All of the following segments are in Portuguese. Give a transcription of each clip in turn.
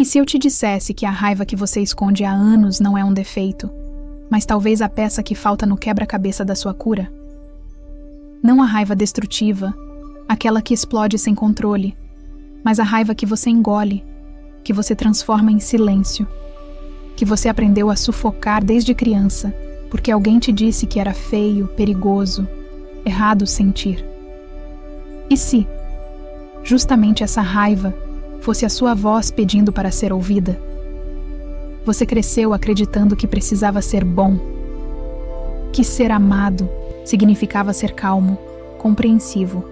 E se eu te dissesse que a raiva que você esconde há anos não é um defeito, mas talvez a peça que falta no quebra-cabeça da sua cura? Não a raiva destrutiva, aquela que explode sem controle, mas a raiva que você engole, que você transforma em silêncio, que você aprendeu a sufocar desde criança, porque alguém te disse que era feio, perigoso, errado sentir. E se, justamente essa raiva, fosse a sua voz pedindo para ser ouvida? Você cresceu acreditando que precisava ser bom, que ser amado significava ser calmo, compreensivo,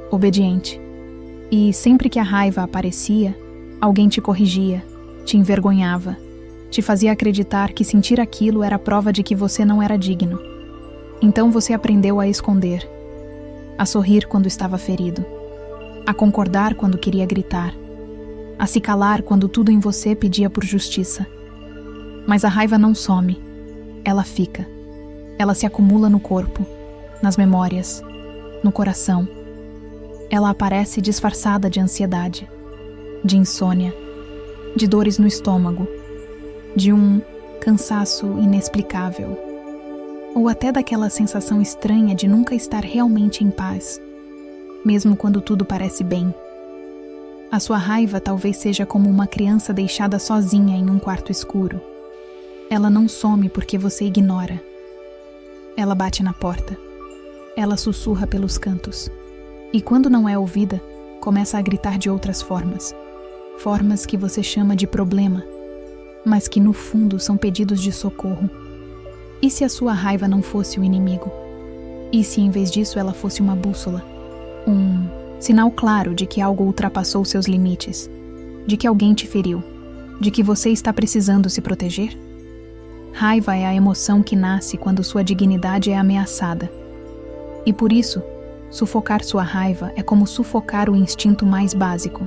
obediente. E sempre que a raiva aparecia, alguém te corrigia, te envergonhava, te fazia acreditar que sentir aquilo era prova de que você não era digno. Então você aprendeu a esconder, a sorrir quando estava ferido, a concordar quando queria gritar, a se calar quando tudo em você pedia por justiça. Mas a raiva não some, ela fica. Ela se acumula no corpo, nas memórias, no coração. Ela aparece disfarçada de ansiedade, de insônia, de dores no estômago, de um cansaço inexplicável, ou até daquela sensação estranha de nunca estar realmente em paz, mesmo quando tudo parece bem. A sua raiva talvez seja como uma criança deixada sozinha em um quarto escuro. Ela não some porque você ignora. Ela bate na porta. Ela sussurra pelos cantos. E quando não é ouvida, começa a gritar de outras formas. Formas que você chama de problema, mas que no fundo são pedidos de socorro. E se a sua raiva não fosse o inimigo? E se em vez disso ela fosse uma bússola? Um sinal claro de que algo ultrapassou seus limites, de que alguém te feriu, de que você está precisando se proteger? Raiva é a emoção que nasce quando sua dignidade é ameaçada. E por isso, sufocar sua raiva é como sufocar o instinto mais básico,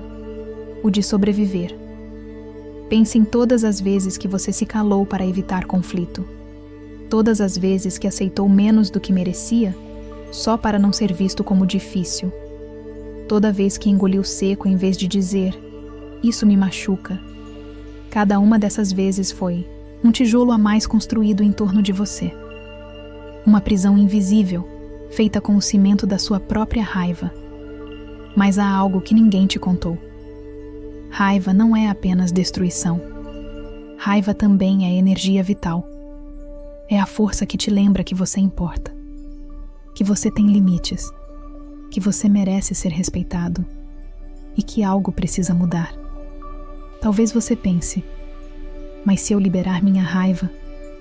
o de sobreviver. Pense em todas as vezes que você se calou para evitar conflito. Todas as vezes que aceitou menos do que merecia, só para não ser visto como difícil. Toda vez que engoliu seco em vez de dizer, isso me machuca. Cada uma dessas vezes foi um tijolo a mais construído em torno de você. Uma prisão invisível, feita com o cimento da sua própria raiva. Mas há algo que ninguém te contou. Raiva não é apenas destruição. Raiva também é energia vital. É a força que te lembra que você importa, que você tem limites, que você merece ser respeitado e que algo precisa mudar. Talvez você pense, mas se eu liberar minha raiva,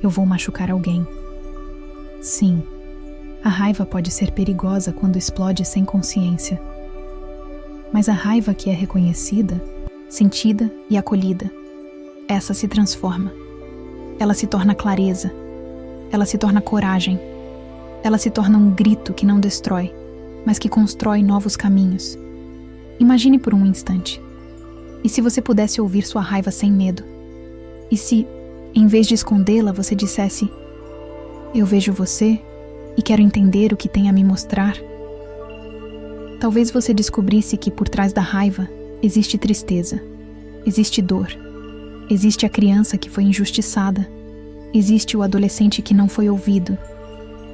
eu vou machucar alguém. Sim, a raiva pode ser perigosa quando explode sem consciência. Mas a raiva que é reconhecida, sentida e acolhida, essa se transforma. Ela se torna clareza, ela se torna coragem, ela se torna um grito que não destrói, mas que constrói novos caminhos. Imagine por um instante. E se você pudesse ouvir sua raiva sem medo? E se, em vez de escondê-la, você dissesse: eu vejo você e quero entender o que tem a me mostrar? Talvez você descobrisse que por trás da raiva existe tristeza, existe dor, existe a criança que foi injustiçada, existe o adolescente que não foi ouvido,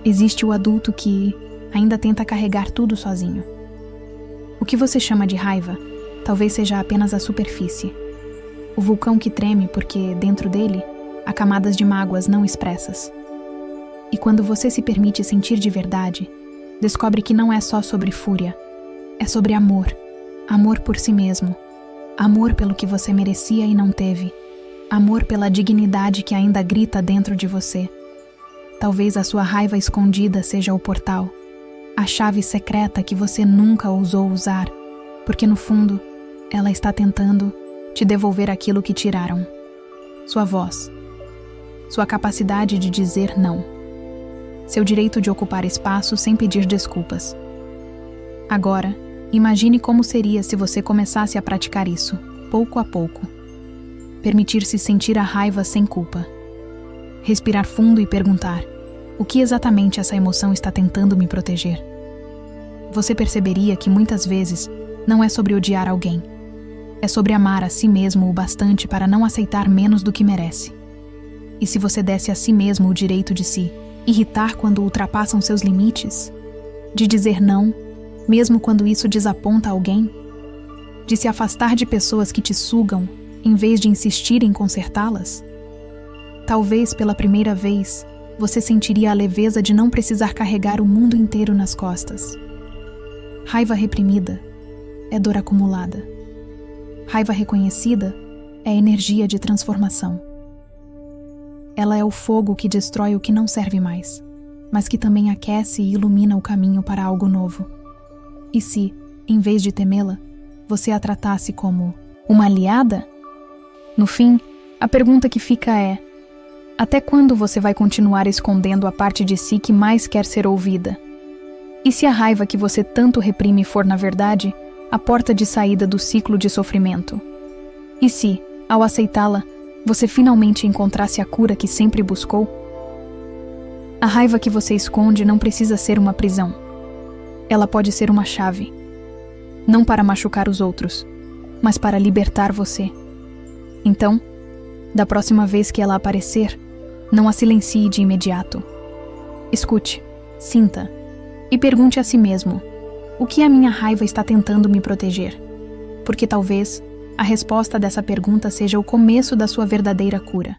existe o adulto que ainda tenta carregar tudo sozinho. O que você chama de raiva talvez seja apenas a superfície, o vulcão que treme porque, dentro dele, há camadas de mágoas não expressas. E quando você se permite sentir de verdade, descobre que não é só sobre fúria, é sobre amor, amor por si mesmo, amor pelo que você merecia e não teve, amor pela dignidade que ainda grita dentro de você. Talvez a sua raiva escondida seja o portal, a chave secreta que você nunca ousou usar, porque no fundo, ela está tentando te devolver aquilo que tiraram. Sua voz, sua capacidade de dizer não, seu direito de ocupar espaço sem pedir desculpas. Agora, imagine como seria se você começasse a praticar isso, pouco a pouco. Permitir-se sentir a raiva sem culpa. Respirar fundo e perguntar: o que exatamente essa emoção está tentando me proteger? Você perceberia que muitas vezes não é sobre odiar alguém. É sobre amar a si mesmo o bastante para não aceitar menos do que merece. E se você desse a si mesmo o direito de se irritar quando ultrapassam seus limites, de dizer não, mesmo quando isso desaponta alguém, de se afastar de pessoas que te sugam em vez de insistir em consertá-las, talvez pela primeira vez você sentiria a leveza de não precisar carregar o mundo inteiro nas costas. Raiva reprimida é dor acumulada. Raiva reconhecida é energia de transformação. Ela é o fogo que destrói o que não serve mais, mas que também aquece e ilumina o caminho para algo novo. E se, em vez de temê-la, você a tratasse como uma aliada? No fim, a pergunta que fica é: até quando você vai continuar escondendo a parte de si que mais quer ser ouvida? E se a raiva que você tanto reprime for, na verdade, a porta de saída do ciclo de sofrimento? E se, ao aceitá-la, você finalmente encontrasse a cura que sempre buscou? A raiva que você esconde não precisa ser uma prisão. Ela pode ser uma chave. Não para machucar os outros, mas para libertar você. Então, da próxima vez que ela aparecer, não a silencie de imediato. Escute, sinta e pergunte a si mesmo: o que a minha raiva está tentando me proteger? Porque talvez a resposta dessa pergunta seja o começo da sua verdadeira cura.